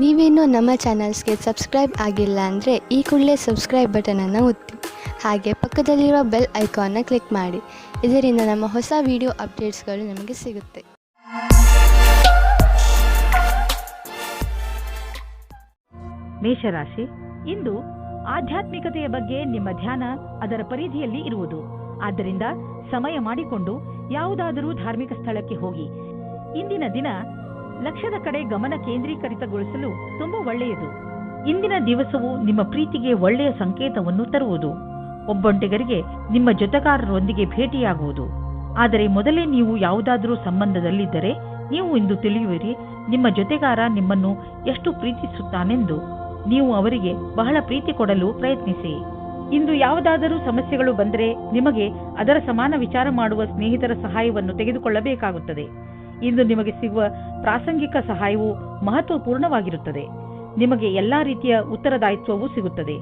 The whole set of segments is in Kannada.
ನೀವೇನೂ ನಮ್ಮ ಚಾನಲ್ಸ್ಗೆ ಸಬ್ಸ್ಕ್ರೈಬ್ ಆಗಿಲ್ಲ ಅಂದರೆ ಈ ಕೂಡಲೇ ಸಬ್ಸ್ಕ್ರೈಬ್ ಬಟನನ್ನು ಒತ್ತಿ ಹಾಗೆ ಪಕ್ಕದಲ್ಲಿರುವ ಬೆಲ್ ಐಕಾನ್ನ ಕ್ಲಿಕ್ ಮಾಡಿ. ಇದರಿಂದ ನಮ್ಮ ಹೊಸ ವಿಡಿಯೋ ಅಪ್ಡೇಟ್ಸ್ಗಳು ನಿಮಗೆ ಸಿಗುತ್ತೆ. ಮೇಷರಾಶಿ, ಇಂದು ಆಧ್ಯಾತ್ಮಿಕತೆಯ ಬಗ್ಗೆ ನಿಮ್ಮ ಧ್ಯಾನ ಅದರ ಪರಿಧಿಯಲ್ಲಿ ಇರುವುದು. ಆದ್ದರಿಂದ ಸಮಯ ಮಾಡಿಕೊಂಡು ಯಾವುದಾದರೂ ಧಾರ್ಮಿಕ ಸ್ಥಳಕ್ಕೆ ಹೋಗಿ. ಇಂದಿನ ದಿನ ಲಕ್ಷ್ಯದ ಕಡೆ ಗಮನ ಕೇಂದ್ರೀಕರಿತಗೊಳಿಸಲು ತುಂಬಾ ಒಳ್ಳೆಯದು. ಇಂದಿನ ದಿವಸವು ನಿಮ್ಮ ಪ್ರೀತಿಗೆ ಒಳ್ಳೆಯ ಸಂಕೇತವನ್ನು ತರುವುದು. ಒಬ್ಬೊಂಟಿಗರಿಗೆ ನಿಮ್ಮ ಜೊತೆಗಾರರೊಂದಿಗೆ ಭೇಟಿಯಾಗುವುದು. ಆದರೆ ಮೊದಲೇ ನೀವು ಯಾವುದಾದರೂ ಸಂಬಂಧದಲ್ಲಿದ್ದರೆ ನೀವು ಇಂದು ತಿಳಿಯುವಿರಿ ನಿಮ್ಮ ಜೊತೆಗಾರ ನಿಮ್ಮನ್ನು ಎಷ್ಟು ಪ್ರೀತಿಸುತ್ತಾನೆಂದು. ನೀವು ಅವರಿಗೆ ಬಹಳ ಪ್ರೀತಿ ಕೊಡಲು ಪ್ರಯತ್ನಿಸಿ. ಇಂದು ಯಾವುದಾದರೂ ಸಮಸ್ಯೆಗಳು ಬಂದರೆ ನಿಮಗೆ ಅದರ ಸಮಾನ ವಿಚಾರ ಮಾಡುವ ಸ್ನೇಹಿತರ ಸಹಾಯವನ್ನು ತೆಗೆದುಕೊಳ್ಳಬೇಕಾಗುತ್ತದೆ. ಇಂದು ನಿಮಗೆ ಸಿಗುವ ಪ್ರಾಸಂಗಿಕ ಸಹಾಯವು ಮಹತ್ವಪೂರ್ಣವಾಗಿರುತ್ತದೆ. ನಿಮಗೆ ಎಲ್ಲಾ ರೀತಿಯ ಉತ್ತರದಾಯಿತ್ವವೂ ಸಿಗುತ್ತದೆ.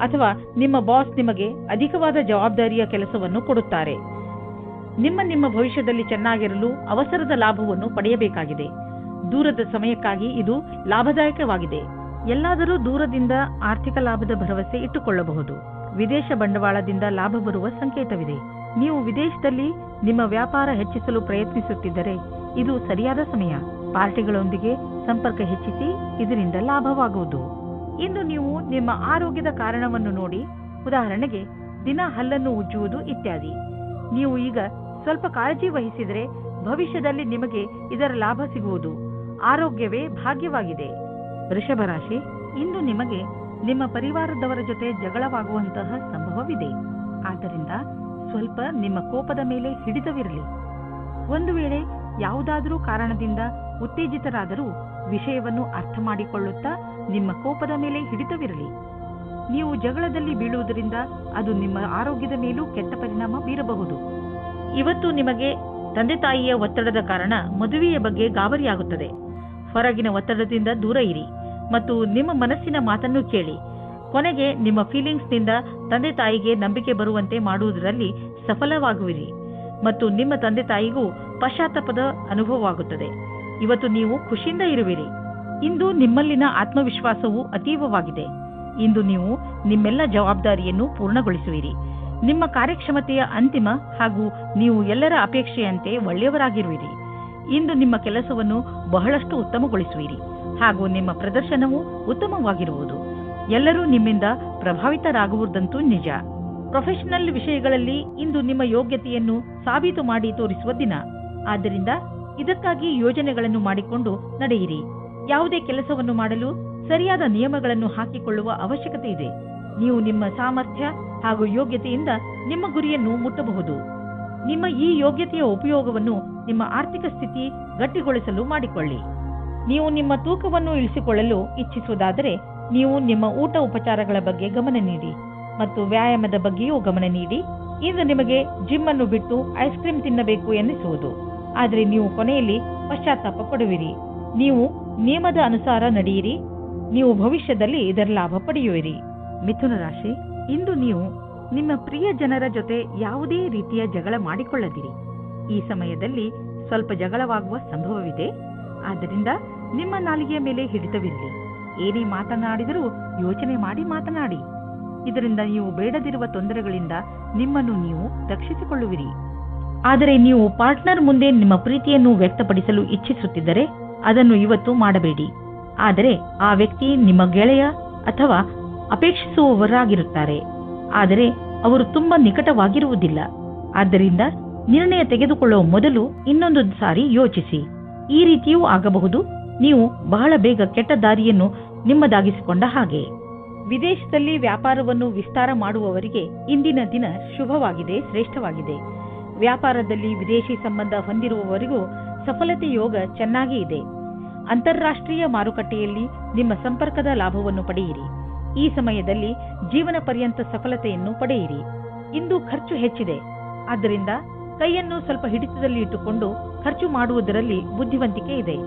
ಅಥವಾ ನಿಮ್ಮ ಬಾಸ್ ನಿಮಗೆ ಅಧಿಕವಾದ ಜವಾಬ್ದಾರಿಯ ಕೆಲಸವನ್ನು ಕೊಡುತ್ತಾರೆ. ನಿಮ್ಮ ಭವಿಷ್ಯದಲ್ಲಿ ಚೆನ್ನಾಗಿರಲು ಅವಸರದ ಲಾಭವನ್ನು ಪಡೆಯಬೇಕಾಗಿದೆ. ದೂರದ ಸಮಯಕ್ಕಾಗಿ ಇದು ಲಾಭದಾಯಕವಾಗಿದೆ. ಎಲ್ಲಾದರೂ ದೂರದಿಂದ ಆರ್ಥಿಕ ಲಾಭದ ಭರವಸೆ ಇಟ್ಟುಕೊಳ್ಳಬಹುದು. ವಿದೇಶ ಬಂಡವಾಳದಿಂದ ಲಾಭ ಬರುವ ಸಂಕೇತವಿದೆ. ನೀವು ವಿದೇಶದಲ್ಲಿ ನಿಮ್ಮ ವ್ಯಾಪಾರ ಹೆಚ್ಚಿಸಲು ಪ್ರಯತ್ನಿಸುತ್ತಿದ್ದರೆ ಇದು ಸರಿಯಾದ ಸಮಯ. ಪಾರ್ಟಿಗಳೊಂದಿಗೆ ಸಂಪರ್ಕ ಹೆಚ್ಚಿಸಿ, ಇದರಿಂದ ಲಾಭವಾಗುವುದು. ಇಂದು ನೀವು ನಿಮ್ಮ ಆರೋಗ್ಯದ ಕಾರಣವನ್ನು ನೋಡಿ, ಉದಾಹರಣೆಗೆ ದಿನ ಹಲ್ಲನ್ನು ಉಜ್ಜುವುದು ಇತ್ಯಾದಿ. ನೀವು ಈಗ ಸ್ವಲ್ಪ ಕಾಳಜಿ ವಹಿಸಿದರೆ ಭವಿಷ್ಯದಲ್ಲಿ ನಿಮಗೆ ಇದರ ಲಾಭ ಸಿಗುವುದು. ಆರೋಗ್ಯವೇ ಭಾಗ್ಯವಾಗಿದೆ. ವೃಷಭ ರಾಶಿ, ಇಂದು ನಿಮಗೆ ನಿಮ್ಮ ಪರಿವಾರದವರ ಜೊತೆ ಜಗಳವಾಗುವಂತಹ ಸಂಭವವಿದೆ. ಆದ್ದರಿಂದ ಸ್ವಲ್ಪ ನಿಮ್ಮ ಕೋಪದ ಮೇಲೆ ಹಿಡಿತವಿರಲಿ. ಒಂದು ವೇಳೆ ಯಾವುದಾದರೂ ಕಾರಣದಿಂದ ಉತ್ತೇಜಿತರಾದರೂ ವಿಷಯವನ್ನು ಅರ್ಥ ಮಾಡಿಕೊಳ್ಳುತ್ತಾ ನಿಮ್ಮ ಕೋಪದ ಮೇಲೆ ಹಿಡಿತವಿರಲಿ. ನೀವು ಜಗಳದಲ್ಲಿ ಬೀಳುವುದರಿಂದ ಅದು ನಿಮ್ಮ ಆರೋಗ್ಯದ ಮೇಲೂ ಕೆಟ್ಟ ಪರಿಣಾಮ ಬೀರಬಹುದು. ಇವತ್ತು ನಿಮಗೆ ತಂದೆ ತಾಯಿಯ ಒತ್ತಡದ ಕಾರಣ ಮದುವೆಯ ಬಗ್ಗೆ ಗಾಬರಿಯಾಗುತ್ತದೆ. ಹೊರಗಿನ ಒತ್ತಡದಿಂದ ದೂರ ಇರಿ ಮತ್ತು ನಿಮ್ಮ ಮನಸ್ಸಿನ ಮಾತನ್ನು ಕೇಳಿ. ಕೊನೆಗೆ ನಿಮ್ಮ ಫೀಲಿಂಗ್ಸ್ನಿಂದ ತಂದೆ ತಾಯಿಗೆ ನಂಬಿಕೆ ಬರುವಂತೆ ಮಾಡುವುದರಲ್ಲಿ ಸಫಲವಾಗುವಿರಿ ಮತ್ತು ನಿಮ್ಮ ತಂದೆ ತಾಯಿಗೂ ಪಶ್ಚಾತ್ತಾಪದ ಅನುಭವವಾಗುತ್ತದೆ. ಇವತ್ತು ನೀವು ಖುಷಿಯಿಂದ ಇರುವಿರಿ. ಇಂದು ನಿಮ್ಮಲ್ಲಿನ ಆತ್ಮವಿಶ್ವಾಸವು ಅತೀವವಾಗಿದೆ. ಇಂದು ನೀವು ನಿಮ್ಮೆಲ್ಲ ಜವಾಬ್ದಾರಿಯನ್ನು ಪೂರ್ಣಗೊಳಿಸುವಿರಿ. ನಿಮ್ಮ ಕಾರ್ಯಕ್ಷಮತೆಯ ಅಂತಿಮ ಹಾಗೂ ನೀವು ಎಲ್ಲರ ಅಪೇಕ್ಷೆಯಂತೆ ಒಳ್ಳೆಯವರಾಗಿರುವಿರಿ. ಇಂದು ನಿಮ್ಮ ಕೆಲಸವನ್ನು ಬಹಳಷ್ಟು ಉತ್ತಮಗೊಳಿಸುವಿರಿ ಹಾಗೂ ನಿಮ್ಮ ಪ್ರದರ್ಶನವು ಉತ್ತಮವಾಗಿರುವುದು. ಎಲ್ಲರೂ ನಿಮ್ಮಿಂದ ಪ್ರಭಾವಿತರಾಗುವುದಂತೂ ನಿಜ. ಪ್ರೊಫೆಷನಲ್ ವಿಷಯಗಳಲ್ಲಿ ಇಂದು ನಿಮ್ಮ ಯೋಗ್ಯತೆಯನ್ನು ಸಾಬೀತು ಮಾಡಿ ತೋರಿಸುವ ದಿನ. ಆದ್ದರಿಂದ ಇದಕ್ಕಾಗಿ ಯೋಜನೆಗಳನ್ನು ಮಾಡಿಕೊಂಡು ನಡೆಯಿರಿ. ಯಾವುದೇ ಕೆಲಸವನ್ನು ಮಾಡಲು ಸರಿಯಾದ ನಿಯಮಗಳನ್ನು ಹಾಕಿಕೊಳ್ಳುವ ಅವಶ್ಯಕತೆ ಇದೆ. ನೀವು ನಿಮ್ಮ ಸಾಮರ್ಥ್ಯ ಹಾಗೂ ಯೋಗ್ಯತೆಯಿಂದ ನಿಮ್ಮ ಗುರಿಯನ್ನು ಮುಟ್ಟಬಹುದು. ನಿಮ್ಮ ಈ ಯೋಗ್ಯತೆಯ ಉಪಯೋಗವನ್ನು ನಿಮ್ಮ ಆರ್ಥಿಕ ಸ್ಥಿತಿ ಗಟ್ಟಿಗೊಳಿಸಲು ಮಾಡಿಕೊಳ್ಳಿ. ನೀವು ನಿಮ್ಮ ತೂಕವನ್ನು ಇಳಿಸಿಕೊಳ್ಳಲು ಇಚ್ಛಿಸುವುದಾದರೆ ನೀವು ನಿಮ್ಮ ಊಟ ಉಪಚಾರಗಳ ಬಗ್ಗೆ ಗಮನ ನೀಡಿ ಮತ್ತು ವ್ಯಾಯಾಮದ ಬಗ್ಗೆಯೂ ಗಮನ ನೀಡಿ. ಇಂದು ನಿಮಗೆ ಜಿಮ್ ಅನ್ನು ಬಿಟ್ಟು ಐಸ್ ಕ್ರೀಮ್ ತಿನ್ನಬೇಕು ಎನ್ನಿಸುವುದು. ಆದರೆ ನೀವು ಕೊನೆಯಲ್ಲಿ ಪಶ್ಚಾತ್ತಾಪ ಪಡುವಿರಿ. ನೀವು ನಿಯಮದ ಅನುಸಾರ ನಡೆಯಿರಿ. ನೀವು ಭವಿಷ್ಯದಲ್ಲಿ ಇದರ ಲಾಭ ಪಡೆಯುವಿರಿ. ಮಿಥುನ ರಾಶಿ, ಇಂದು ನೀವು ನಿಮ್ಮ ಪ್ರಿಯ ಜನರ ಜೊತೆ ಯಾವುದೇ ರೀತಿಯ ಜಗಳ ಮಾಡಿಕೊಳ್ಳದಿರಿ. ಈ ಸಮಯದಲ್ಲಿ ಸ್ವಲ್ಪ ಜಗಳವಾಗುವ ಸಂಭವವಿದೆ. ಆದ್ದರಿಂದ ನಿಮ್ಮ ನಾಲಿಗೆಯ ಮೇಲೆ ಹಿಡಿತವಿರಲಿ. ಏನೇ ಮಾತನಾಡಿದರೂ ಯೋಚನೆ ಮಾಡಿ ಮಾತನಾಡಿ. ಇದರಿಂದ ನೀವು ಬೇಡದಿರುವ ತೊಂದರೆಗಳಿಂದ ನಿಮ್ಮನ್ನು ನೀವು ರಕ್ಷಿಸಿಕೊಳ್ಳುವಿರಿ. ಆದರೆ ನೀವು ಪಾರ್ಟ್ನರ್ ಮುಂದೆ ನಿಮ್ಮ ಪ್ರೀತಿಯನ್ನು ವ್ಯಕ್ತಪಡಿಸಲು ಇಚ್ಛಿಸುತ್ತಿದ್ದರೆ ಅದನ್ನು ಇವತ್ತು ಮಾಡಬೇಡಿ. ಆದರೆ ಆ ವ್ಯಕ್ತಿ ನಿಮ್ಮ ಗೆಳೆಯ ಅಥವಾ ಅಪೇಕ್ಷಿಸುವವರಾಗಿರುತ್ತಾರೆ. ಆದರೆ ಅವರು ತುಂಬಾ ನಿಕಟವಾಗಿರುವುದಿಲ್ಲ. ಆದ್ದರಿಂದ ನಿರ್ಣಯ ತೆಗೆದುಕೊಳ್ಳುವ ಮೊದಲು ಇನ್ನೊಂದು ಸಾರಿ ಯೋಚಿಸಿ. ಈ ರೀತಿಯೂ ಆಗಬಹುದು. ನೀವು ಬಹಳ ಬೇಗ ಕೆಟ್ಟ ದಾರಿಯನ್ನು ನಿಮ್ಮದಾಗಿಸಿಕೊಂಡ ಹಾಗೆ. ವಿದೇಶದಲ್ಲಿ ವ್ಯಾಪಾರವನ್ನು ವಿಸ್ತಾರ ಮಾಡುವವರಿಗೆ ಇಂದಿನ ದಿನ ಶುಭವಾಗಿದೆ, ಶ್ರೇಷ್ಠವಾಗಿದೆ. ವ್ಯಾಪಾರದಲ್ಲಿ ವಿದೇಶಿ ಸಂಬಂಧ ಹೊಂದಿರುವವರಿಗೂ ಸಫಲತೆ ಯೋಗ ಚೆನ್ನಾಗಿ ಇದೆ. ಅಂತಾರಾಷ್ಟ್ರೀಯ ಮಾರುಕಟ್ಟೆಯಲ್ಲಿ ನಿಮ್ಮ ಸಂಪರ್ಕದ ಲಾಭವನ್ನು ಪಡೆಯಿರಿ. ಈ ಸಮಯದಲ್ಲಿ ಜೀವನ ಪರ್ಯಂತ ಸಫಲತೆಯನ್ನು ಪಡೆಯಿರಿ. ಇಂದು ಖರ್ಚು ಹೆಚ್ಚಿದೆ. ಆದ್ದರಿಂದ ಕೈಯನ್ನು ಸ್ವಲ್ಪ ಹಿಡಿತದಲ್ಲಿ ಇಟ್ಟುಕೊಂಡು ಖರ್ಚು ಮಾಡುವುದರಲ್ಲಿ ಬುದ್ಧಿವಂತಿಕೆ ಇದೆ.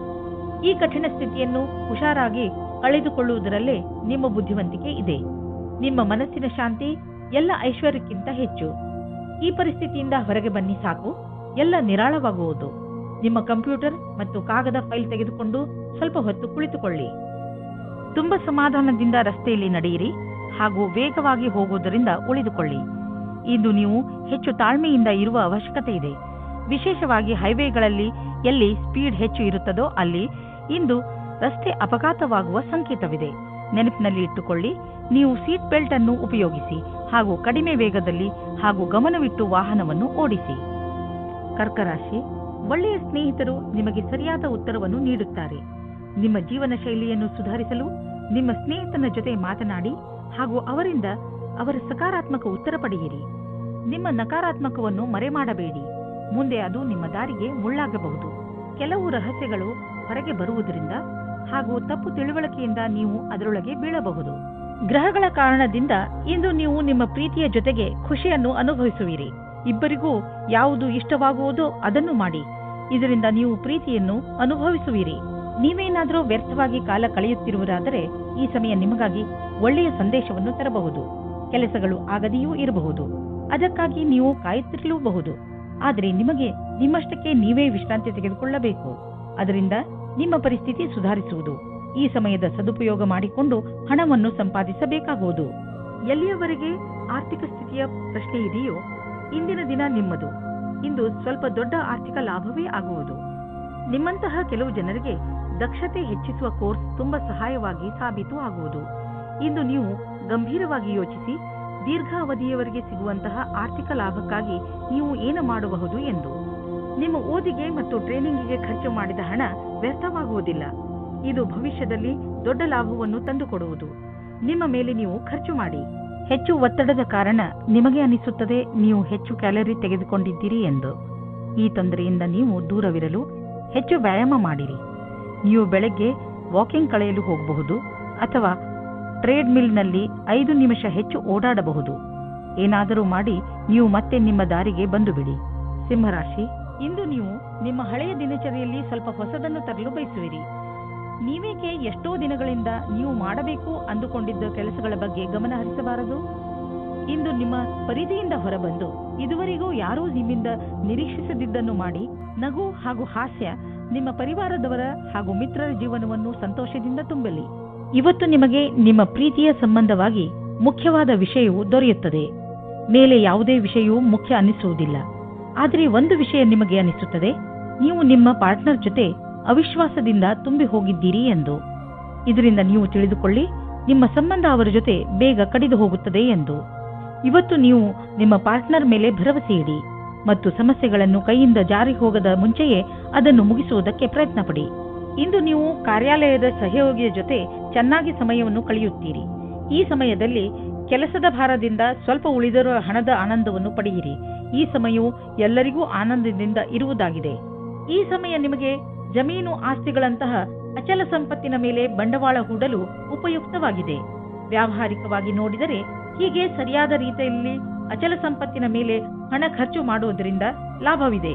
ಈ ಕಠಿಣ ಸ್ಥಿತಿಯನ್ನು ಹುಷಾರಾಗಿ ಕಳೆದುಕೊಳ್ಳುವುದರಲ್ಲೇ ನಿಮ್ಮ ಬುದ್ಧಿವಂತಿಕೆ ಇದೆ. ನಿಮ್ಮ ಮನಸ್ಸಿನ ಶಾಂತಿ ಎಲ್ಲ ಐಶ್ವರ್ಯಕ್ಕಿಂತ ಹೆಚ್ಚು. ಈ ಪರಿಸ್ಥಿತಿಯಿಂದ ಹೊರಗೆ ಬನ್ನಿ ಸಾಕು, ಎಲ್ಲ ನಿರಾಳವಾಗುವುದು. ನಿಮ್ಮ ಕಂಪ್ಯೂಟರ್ ಮತ್ತು ಕಾಗದ ಫೈಲ್ ತೆಗೆದುಕೊಂಡು ಸ್ವಲ್ಪ ಹೊತ್ತು ಕುಳಿತುಕೊಳ್ಳಿ. ತುಂಬ ಸಮಾಧಾನದಿಂದ ರಸ್ತೆಯಲ್ಲಿ ನಡೆಯಿರಿ ಹಾಗೂ ವೇಗವಾಗಿ ಹೋಗುವುದರಿಂದ ಉಳಿದುಕೊಳ್ಳಿ. ಇಂದು ನೀವು ಹೆಚ್ಚು ತಾಳ್ಮೆಯಿಂದ ಇರುವ ಅವಶ್ಯಕತೆ ಇದೆ. ವಿಶೇಷವಾಗಿ ಹೈವೇಗಳಲ್ಲಿ ಎಲ್ಲಿ ಸ್ಪೀಡ್ ಹೆಚ್ಚು ಇರುತ್ತದೋ ಅಲ್ಲಿ ಇಂದು ರಸ್ತೆ ಅಪಘಾತವಾಗುವ ಸಂಕೇತವಿದೆ. ನೆನಪಿನಲ್ಲಿ ಇಟ್ಟುಕೊಳ್ಳಿ, ನೀವು ಸೀಟ್ ಬೆಲ್ಟ್ ಅನ್ನು ಉಪಯೋಗಿಸಿ ಹಾಗೂ ಕಡಿಮೆ ವೇಗದಲ್ಲಿ ಹಾಗೂ ಗಮನವಿಟ್ಟು ವಾಹನವನ್ನು ಓಡಿಸಿ. ಕರ್ಕರಾಶಿ, ಒಳ್ಳೆಯ ಸ್ನೇಹಿತರು ನಿಮಗೆ ಸರಿಯಾದ ಉತ್ತರವನ್ನು ನೀಡುತ್ತಾರೆ. ನಿಮ್ಮ ಜೀವನ ಶೈಲಿಯನ್ನು ಸುಧಾರಿಸಲು ನಿಮ್ಮ ಸ್ನೇಹಿತನ ಜೊತೆ ಮಾತನಾಡಿ ಹಾಗೂ ಅವರಿಂದ ಅವರ ಸಕಾರಾತ್ಮಕ ಉತ್ತರ ಪಡೆಯಿರಿ. ನಿಮ್ಮ ನಕಾರಾತ್ಮಕವನ್ನು ಮರೆಮಾಡಬೇಡಿ. ಮುಂದೆ ಅದು ನಿಮ್ಮ ದಾರಿಗೆ ಮುಳ್ಳಾಗಬಹುದು. ಕೆಲವು ರಹಸ್ಯಗಳು ಹೊರಗೆ ಬರುವುದರಿಂದ ಹಾಗೂ ತಪ್ಪು ತಿಳುವಳಿಕೆಯಿಂದ ನೀವು ಅದರೊಳಗೆ ಬೀಳಬಹುದು. ಗ್ರಹಗಳ ಕಾರಣದಿಂದ ಇಂದು ನೀವು ನಿಮ್ಮ ಪ್ರೀತಿಯ ಜೊತೆಗೆ ಖುಷಿಯನ್ನು ಅನುಭವಿಸುವಿರಿ. ಇಬ್ಬರಿಗೂ ಯಾವುದು ಇಷ್ಟವಾಗುವುದೋ ಅದನ್ನು ಮಾಡಿ. ಇದರಿಂದ ನೀವು ಪ್ರೀತಿಯನ್ನು ಅನುಭವಿಸುವಿರಿ. ನೀವೇನಾದರೂ ವ್ಯರ್ಥವಾಗಿ ಕಾಲ ಕಳೆಯುತ್ತಿರುವುದಾದರೆ ಈ ಸಮಯ ನಿಮಗಾಗಿ ಒಳ್ಳೆಯ ಸಂದೇಶವನ್ನು ತರಬಹುದು. ಕೆಲಸಗಳು ಆಗದೆಯೂ ಇರಬಹುದು. ಅದಕ್ಕಾಗಿ ನೀವು ಕಾಯುತ್ತಿರಲೂಬಹುದು. ಆದರೆ ನಿಮಗೆ ನಿಮ್ಮಷ್ಟಕ್ಕೆ ನೀವೇ ವಿಶ್ರಾಂತಿ ತೆಗೆದುಕೊಳ್ಳಬೇಕು. ಅದರಿಂದ ನಿಮ್ಮ ಪರಿಸ್ಥಿತಿ ಸುಧಾರಿಸುವುದು. ಈ ಸಮಯದ ಸದುಪಯೋಗ ಮಾಡಿಕೊಂಡು ಹಣವನ್ನು ಸಂಪಾದಿಸಬೇಕಾಗುವುದು. ಎಲ್ಲಿಯವರೆಗೆ ಆರ್ಥಿಕ ಸ್ಥಿತಿಯ ಪ್ರಶ್ನೆ ಇದೆಯೋ ಇಂದಿನ ದಿನ ನಿಮ್ಮದು. ಇಂದು ಸ್ವಲ್ಪ ದೊಡ್ಡ ಆರ್ಥಿಕ ಲಾಭವೇ ಆಗುವುದು. ನಿಮ್ಮಂತಹ ಕೆಲವು ಜನರಿಗೆ ದಕ್ಷತೆ ಹೆಚ್ಚಿಸುವ ಕೋರ್ಸ್ ತುಂಬಾ ಸಹಾಯವಾಗಿ ಸಾಬೀತು ಆಗುವುದು. ಇಂದು ನೀವು ಗಂಭೀರವಾಗಿ ಯೋಚಿಸಿ ದೀರ್ಘಾವಧಿಯವರೆಗೆ ಸಿಗುವಂತಹ ಆರ್ಥಿಕ ಲಾಭಕ್ಕಾಗಿ ನೀವು ಏನು ಮಾಡಬಹುದು ಎಂದು. ನಿಮ್ಮ ಓದಿಗೆ ಮತ್ತು ಟ್ರೈನಿಂಗಿಗೆ ಖರ್ಚು ಮಾಡಿದ ಹಣ ವ್ಯರ್ಥವಾಗುವುದಿಲ್ಲ. ಇದು ಭವಿಷ್ಯದಲ್ಲಿ ದೊಡ್ಡ ಲಾಭವನ್ನು ತಂದುಕೊಡುವುದು. ನಿಮ್ಮ ಮೇಲೆ ನೀವು ಖರ್ಚು ಮಾಡಿ. ಹೆಚ್ಚು ಒತ್ತಡದ ಕಾರಣ ನಿಮಗೆ ಅನಿಸುತ್ತದೆ ನೀವು ಹೆಚ್ಚು ಕ್ಯಾಲರಿ ತೆಗೆದುಕೊಂಡಿದ್ದೀರಿ ಎಂದು. ಈ ತೊಂದರೆಯಿಂದ ನೀವು ದೂರವಿರಲು ಹೆಚ್ಚು ವ್ಯಾಯಾಮ ಮಾಡಿರಿ. ನೀವು ಬೆಳಗ್ಗೆ ವಾಕಿಂಗ್ ಕಳೆಯಲು ಹೋಗಬಹುದು ಅಥವಾ ಟ್ರೇಡ್ ಮಿಲ್ನಲ್ಲಿ 5 ನಿಮಿಷ ಹೆಚ್ಚು ಓಡಾಡಬಹುದು. ಏನಾದರೂ ಮಾಡಿ ನೀವು ಮತ್ತೆ ನಿಮ್ಮ ದಾರಿಗೆ ಬಂದು ಬಿಡಿ. ಸಿಂಹರಾಶಿ, ಇಂದು ನೀವು ನಿಮ್ಮ ಹಳೆಯ ದಿನಚರಿಯಲ್ಲಿ ಸ್ವಲ್ಪ ಹೊಸದನ್ನು ತರಲು ಬಯಸುವಿರಿ. ನೀವೇಕೆ ಎಷ್ಟೋ ದಿನಗಳಿಂದ ನೀವು ಮಾಡಬೇಕು ಅಂದುಕೊಂಡಿದ್ದ ಕೆಲಸಗಳ ಬಗ್ಗೆ ಗಮನ ಹರಿಸಬಾರದು? ಇಂದು ನಿಮ್ಮ ಪರಿಧಿಯಿಂದ ಹೊರಬಂದು ಇದುವರೆಗೂ ಯಾರೂ ನಿಮ್ಮಿಂದ ನಿರೀಕ್ಷಿಸದಿದ್ದನ್ನು ಮಾಡಿ ನಗು ಹಾಗೂ ಹಾಸ್ಯ ನಿಮ್ಮ ಪರಿವಾರದವರ ಹಾಗೂ ಮಿತ್ರರ ಜೀವನವನ್ನು ಸಂತೋಷದಿಂದ ತುಂಬಲಿ. ಇವತ್ತು ನಿಮಗೆ ನಿಮ್ಮ ಪ್ರೀತಿಯ ಸಂಬಂಧವಾಗಿ ಮುಖ್ಯವಾದ ವಿಷಯವು ದೊರೆಯುತ್ತದೆ. ಮೇಲೆ ಯಾವುದೇ ವಿಷಯವೂ ಮುಖ್ಯ ಅನಿಸುವುದಿಲ್ಲ. ಆದರೆ ಒಂದು ವಿಷಯ ನಿಮಗೆ ಅನಿಸುತ್ತದೆ, ನೀವು ನಿಮ್ಮ ಪಾರ್ಟ್ನರ್ ಜೊತೆ ಅವಿಶ್ವಾಸದಿಂದ ತುಂಬಿ ಹೋಗಿದ್ದೀರಿ ಎಂದು. ಇದರಿಂದ ನೀವು ತಿಳಿದುಕೊಳ್ಳಿ, ನಿಮ್ಮ ಸಂಬಂಧ ಅವರ ಜೊತೆ ಬೇಗ ಕಡಿದು ಹೋಗುತ್ತದೆ ಎಂದು. ಇವತ್ತು ನೀವು ನಿಮ್ಮ ಪಾರ್ಟ್ನರ್ ಮೇಲೆ ಭರವಸೆ ಇಡಿ ಮತ್ತು ಸಮಸ್ಯೆಗಳನ್ನು ಕೈಯಿಂದ ಜಾರಿ ಹೋಗದ ಮುಂಚೆಯೇ ಅದನ್ನು ಮುಗಿಸುವುದಕ್ಕೆ ಪ್ರಯತ್ನ ಪಡಿ. ಇಂದು ನೀವು ಕಾರ್ಯಾಲಯದ ಸಹಯೋಗಿಯ ಜೊತೆ ಚೆನ್ನಾಗಿ ಸಮಯವನ್ನು ಕಳೆಯುತ್ತೀರಿ. ಈ ಸಮಯದಲ್ಲಿ ಕೆಲಸದ ಭಾರದಿಂದ ಸ್ವಲ್ಪ ಉಳಿದಿರುವ ಹಣದ ಆನಂದವನ್ನು ಪಡೆಯಿರಿ. ಈ ಸಮಯವು ಎಲ್ಲರಿಗೂ ಆನಂದದಿಂದ ಇರುವುದಾಗಿದೆ. ಈ ಸಮಯ ನಿಮಗೆ ಜಮೀನು ಆಸ್ತಿಗಳಂತಹ ಅಚಲ ಸಂಪತ್ತಿನ ಮೇಲೆ ಬಂಡವಾಳ ಹೂಡಲು ಉಪಯುಕ್ತವಾಗಿದೆ. ವ್ಯಾವಹಾರಿಕವಾಗಿ ನೋಡಿದರೆ ಹೀಗೆ ಸರಿಯಾದ ರೀತಿಯಲ್ಲಿ ಅಚಲ ಸಂಪತ್ತಿನ ಮೇಲೆ ಹಣ ಖರ್ಚು ಮಾಡುವುದರಿಂದ ಲಾಭವಿದೆ.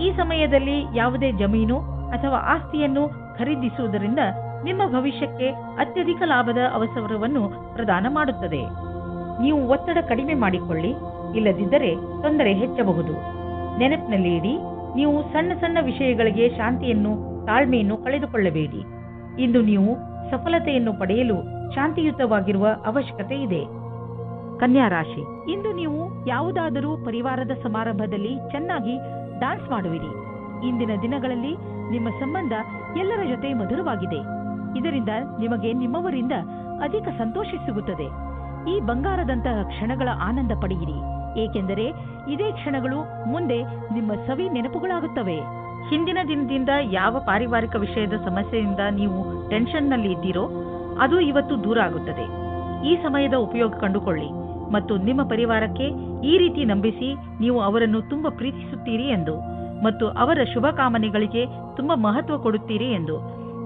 ಈ ಸಮಯದಲ್ಲಿ ಯಾವುದೇ ಜಮೀನು ಅಥವಾ ಆಸ್ತಿಯನ್ನು ಖರೀದಿಸುವುದರಿಂದ ನಿಮ್ಮ ಭವಿಷ್ಯಕ್ಕೆ ಅತ್ಯಧಿಕ ಲಾಭದ ಅವಸರವನ್ನು ಪ್ರದಾನ ಮಾಡುತ್ತದೆ. ನೀವು ಒತ್ತಡ ಕಡಿಮೆ ಮಾಡಿಕೊಳ್ಳಿ, ಇಲ್ಲದಿದ್ದರೆ ತೊಂದರೆ ಹೆಚ್ಚಬಹುದು. ನೆನಪಿನಲ್ಲಿ ಇಡಿ, ನೀವು ಸಣ್ಣ ಸಣ್ಣ ವಿಷಯಗಳಿಗೆ ಶಾಂತಿಯನ್ನು ತಾಳ್ಮೆಯನ್ನು ಕಳೆದುಕೊಳ್ಳಬೇಡಿ. ಇಂದು ನೀವು ಸಫಲತೆಯನ್ನು ಪಡೆಯಲು ಶಾಂತಿಯುತವಾಗಿರುವ ಅವಶ್ಯಕತೆ ಇದೆ. ಕನ್ಯಾ ರಾಶಿ, ಇಂದು ನೀವು ಯಾವುದಾದರೂ ಪರಿವಾರದ ಸಮಾರಂಭದಲ್ಲಿ ಚೆನ್ನಾಗಿ ಡಾನ್ಸ್ ಮಾಡುವಿರಿ. ಇಂದಿನ ದಿನಗಳಲ್ಲಿ ನಿಮ್ಮ ಸಂಬಂಧ ಎಲ್ಲರ ಜೊತೆ ಮಧುರವಾಗಿದೆ. ಇದರಿಂದ ನಿಮಗೆ ನಿಮ್ಮವರಿಂದ ಅಧಿಕ ಸಂತೋಷ ಸಿಗುತ್ತದೆ. ಈ ಬಂಗಾರದಂತಹ ಕ್ಷಣಗಳ ಆನಂದ ಪಡೆಯಿರಿ, ಏಕೆಂದರೆ ಇದೇ ಕ್ಷಣಗಳು ಮುಂದೆ ನಿಮ್ಮ ಸವಿ ನೆನಪುಗಳಾಗುತ್ತವೆ. ಹಿಂದಿನ ದಿನದಿಂದ ಯಾವ ಪಾರಿವಾರಿಕ ವಿಷಯದ ಸಮಸ್ಯೆಯಿಂದ ನೀವು ಟೆನ್ಷನ್ನಲ್ಲಿ ಇದ್ದೀರೋ ಅದು ಇವತ್ತು ದೂರ ಆಗುತ್ತದೆ. ಈ ಸಮಯದ ಉಪಯೋಗ ಕಂಡುಕೊಳ್ಳಿ ಮತ್ತು ನಿಮ್ಮ ಪರಿವಾರಕ್ಕೆ ಈ ರೀತಿ ನಂಬಿಸಿ ನೀವು ಅವರನ್ನು ತುಂಬಾ ಪ್ರೀತಿಸುತ್ತೀರಿ ಎಂದು ಮತ್ತು ಅವರ ಶುಭ ಕಾಮನೆಗಳಿಗೆ ತುಂಬಾ ಮಹತ್ವ ಕೊಡುತ್ತೀರಿ ಎಂದು.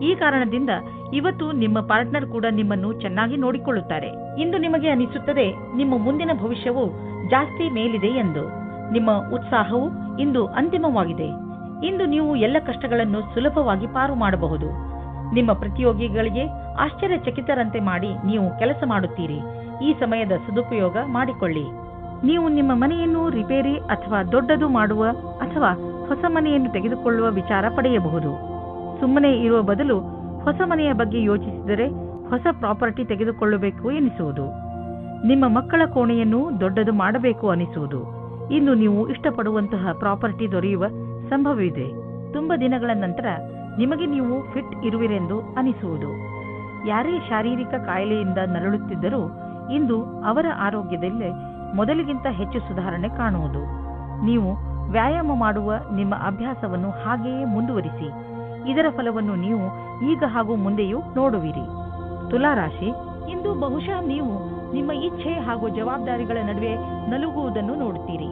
ಈ ಕಾರಣದಿಂದ ಇವತ್ತು ನಿಮ್ಮ ಪಾರ್ಟ್ನರ್ ಕೂಡ ನಿಮ್ಮನ್ನು ಚೆನ್ನಾಗಿ ನೋಡಿಕೊಳ್ಳುತ್ತಾರೆ. ಇಂದು ನಿಮಗೆ ಅನಿಸುತ್ತದೆ ನಿಮ್ಮ ಮುಂದಿನ ಭವಿಷ್ಯವು ಜಾಸ್ತಿ ಮೇಲಿದೆ ಎಂದು. ನಿಮ್ಮ ಉತ್ಸಾಹವು ಇಂದು ಅಂತಿಮವಾಗಿದೆ. ಇಂದು ನೀವು ಎಲ್ಲ ಕಷ್ಟಗಳನ್ನು ಸುಲಭವಾಗಿ ಪಾರು ಮಾಡಬಹುದು. ನಿಮ್ಮ ಪ್ರತಿಯೋಗಿಗಳಿಗೆ ಆಶ್ಚರ್ಯಚಕಿತರಂತೆ ಮಾಡಿ ನೀವು ಕೆಲಸ ಮಾಡುತ್ತೀರಿ. ಈ ಸಮಯದ ಸದುಪಯೋಗ ಮಾಡಿಕೊಳ್ಳಿ. ನೀವು ನಿಮ್ಮ ಮನೆಯನ್ನು ರಿಪೇರಿ ಅಥವಾ ದೊಡ್ಡದು ಮಾಡುವ ಅಥವಾ ಹೊಸ ಮನೆಯನ್ನು ತೆಗೆದುಕೊಳ್ಳುವ ವಿಚಾರ ಪಡೆಯಬಹುದು. ಸುಮ್ಮನೆ ಇರುವ ಬದಲು ಹೊಸ ಮನೆಯ ಬಗ್ಗೆ ಯೋಚಿಸಿದರೆ ಹೊಸ ಪ್ರಾಪರ್ಟಿ ತೆಗೆದುಕೊಳ್ಳಬೇಕು ಎನಿಸುವುದು. ನಿಮ್ಮ ಮಕ್ಕಳ ಕೋಣೆಯನ್ನು ದೊಡ್ಡದು ಮಾಡಬೇಕು ಅನಿಸುವುದು. ಇಂದು ನೀವು ಇಷ್ಟಪಡುವಂತಹ ಪ್ರಾಪರ್ಟಿ ದೊರೆಯುವ ಸಂಭವವಿದೆ. ತುಂಬಾ ದಿನಗಳ ನಂತರ ನಿಮಗೆ ನೀವು ಫಿಟ್ ಇರುವಿರೆಂದು ಅನಿಸುವುದು. ಯಾರೇ ಶಾರೀರಿಕ ಕಾಯಿಲೆಯಿಂದ ನರಳುತ್ತಿದ್ದರೂ ಇಂದು ಅವರ ಆರೋಗ್ಯದಲ್ಲಿ ಮೊದಲಿಗಿಂತ ಹೆಚ್ಚು ಸುಧಾರಣೆ ಕಾಣುವುದು. ನೀವು ವ್ಯಾಯಾಮ ಮಾಡುವ ನಿಮ್ಮ ಅಭ್ಯಾಸವನ್ನು ಹಾಗೆಯೇ ಮುಂದುವರಿಸಿ. ಇದರ ಫಲವನ್ನು ನೀವು ಈಗ ಹಾಗೂ ಮುಂದೆಯೂ ನೋಡುವಿರಿ. ತುಲಾರಾಶಿ, ಇಂದು ಬಹುಶಃ ನೀವು ನಿಮ್ಮ ಇಚ್ಛೆ ಹಾಗೂ ಜವಾಬ್ದಾರಿಗಳ ನಡುವೆ ನಲುಗುವುದನ್ನು ನೋಡುತ್ತೀರಿ.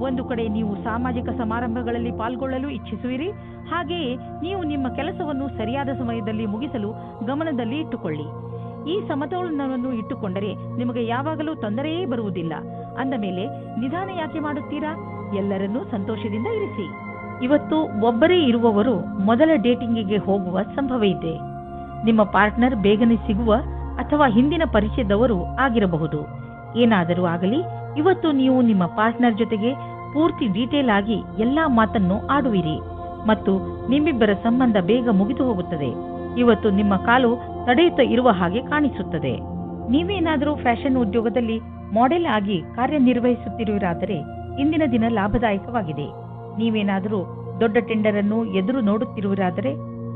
ಒಂದು ಕಡೆ ನೀವು ಸಾಮಾಜಿಕ ಸಮಾರಂಭಗಳಲ್ಲಿ ಪಾಲ್ಗೊಳ್ಳಲು ಇಚ್ಛಿಸುವಿರಿ, ಹಾಗೆಯೇ ನೀವು ನಿಮ್ಮ ಕೆಲಸವನ್ನು ಸರಿಯಾದ ಸಮಯದಲ್ಲಿ ಮುಗಿಸಲು ಗಮನದಲ್ಲಿ ಇಟ್ಟುಕೊಳ್ಳಿ. ಈ ಸಮತೋಲನವನ್ನು ಇಟ್ಟುಕೊಂಡರೆ ನಿಮಗೆ ಯಾವಾಗಲೂ ತೊಂದರೆಯೇ ಬರುವುದಿಲ್ಲ. ಅಂದ ಮೇಲೆ ನಿಧಾನ ಯಾಕೆ ಮಾಡುತ್ತೀರಾ? ಎಲ್ಲರನ್ನೂ ಸಂತೋಷದಿಂದ ಇರಿಸಿ. ಇವತ್ತು ಒಬ್ಬರೇ ಇರುವವರು ಮೊದಲ ಡೇಟಿಂಗಿಗೆ ಹೋಗುವ ಸಂಭವ ಇದೆ. ನಿಮ್ಮ ಪಾರ್ಟ್ನರ್ ಬೇಗನೆ ಸಿಗುವ ಅಥವಾ ಹಿಂದಿನ ಪರಿಚಯದವರು ಆಗಿರಬಹುದು. ಏನಾದರೂ ಆಗಲಿ, ಇವತ್ತು ನೀವು ನಿಮ್ಮ ಪಾರ್ಟ್ನರ್ ಜೊತೆಗೆ ಪೂರ್ತಿ ಡೀಟೇಲ್ ಆಗಿ ಎಲ್ಲಾ ಮಾತನ್ನು ಆಡುವಿರಿ ಮತ್ತು ನಿಮ್ಮಿಬ್ಬರ ಸಂಬಂಧ ಬೇಗ ಮುಗಿದು ಹೋಗುತ್ತದೆ. ಇವತ್ತು ನಿಮ್ಮ ಕಾಲು ತಡೆಯುತ್ತಾ ಇರುವ ಹಾಗೆ ಕಾಣಿಸುತ್ತದೆ. ನೀವೇನಾದರೂ ಫ್ಯಾಷನ್ ಉದ್ಯೋಗದಲ್ಲಿ ಮಾಡೆಲ್ ಆಗಿ ಕಾರ್ಯನಿರ್ವಹಿಸುತ್ತಿರುವಿರಾದರೆ ಇಂದಿನ ದಿನ ಲಾಭದಾಯಕವಾಗಿದೆ. ನೀವೇನಾದರೂ ದೊಡ್ಡ ಟೆಂಡರ್ ಅನ್ನು ಎದುರು ನೋಡುತ್ತಿರುವಿರಾದರೆ